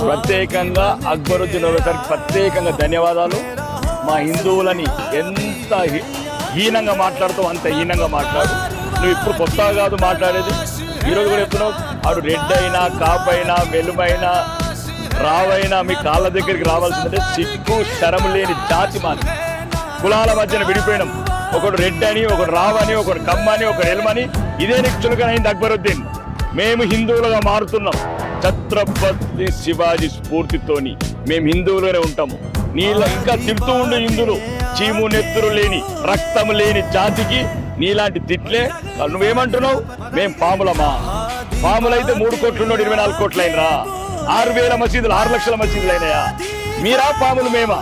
ప్రత్యేకంగా అక్బరుద్దీన్ ఓవైసీకి ప్రత్యేకంగా ధన్యవాదాలు. మా హిందువులని ఎంత హీనంగా మాట్లాడుతావు అంత హీనంగా మాట్లాడు. నువ్వు ఇప్పుడు కొత్తగా కాదు మాట్లాడేది, ఈరోజు కూడా చెప్తున్నావు. ఆడు రెడ్ అయినా కాపైనా వెలుమైనా రావైనా మీ కాళ్ళ దగ్గరికి రావాల్సిందంటే సిగ్గు శరం లేని జాతి మాది. కులాల మధ్యన విడిపోయినాం. ఒకడు రెడ్ అని, ఒకడు రావని, ఒకడు కమ్మని, ఒకడు ఎలుమని. ఇదే నీకు చులకనైంది అక్బరుద్దీన్. మేము హిందువులుగా మారుతున్నాం. ఛత్రపతి శివాజీ స్ఫూర్తితోని మేము హిందువులుగానే ఉంటాము. నీళ్ళ ఇంకా తిడుతూ ఉండు హిందువులు. చీము నెత్తురు లేని రక్తం లేని జాతికి నీలాంటి తిట్లే. నువ్వేమంటున్నావు? మేం పాములమా? పాములైతే 3 కోట్లు 24 కోట్లు అయినరా? 6,000 మసీదులు 6 లక్షల మసీదులు అయినాయా? మీరా పాములు మేమా?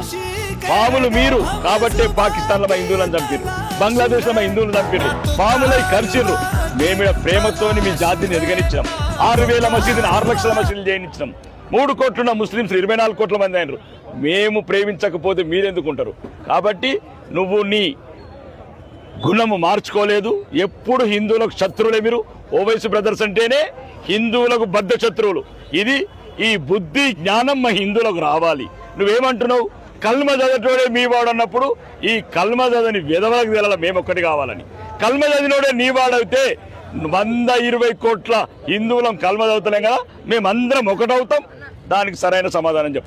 పాములు మీరు కాబట్టే పాకిస్తాన్ లో మా హిందువులను చంపారు, బంగ్లాదేశ్ లో మా హిందువులు చంపారు, పాములై కరిచిర్రు. మేము ప్రేమతోని మీ జాతిని ఎదగనిచ్చినాం. 6,000 మసీదుని 6 లక్షల మసీదులు చేయనిచ్చినాం. 3 కోట్లున్న ముస్లింస్ 24 కోట్ల మంది అయినరు. మేము ప్రేమించకపోతే మీరెందుకుంటారు? కాబట్టి నువ్వు నీ గుణము మార్చుకోలేదు. ఎప్పుడు హిందువులకు శత్రువులే మీరు. ఓవైసీ బ్రదర్స్ అంటేనే హిందువులకు బద్ధ శత్రువులు. ఈ బుద్ధి జ్ఞానం మా హిందువులకు రావాలి. నువ్వేమంటున్నావు? కల్మ చదవటోడే మీ వాడు అన్నప్పుడు ఈ కల్మ చదని విధవలకు తెలాల మేమొక్కటి కావాలని. కల్మ చదివినోడే నీ వాడైతే 120 కోట్ల హిందువులం కల్మ చదువుతలేం కదా, మేమందరం ఒకటవుతాం. దానికి సరైన సమాధానం చెప్పు.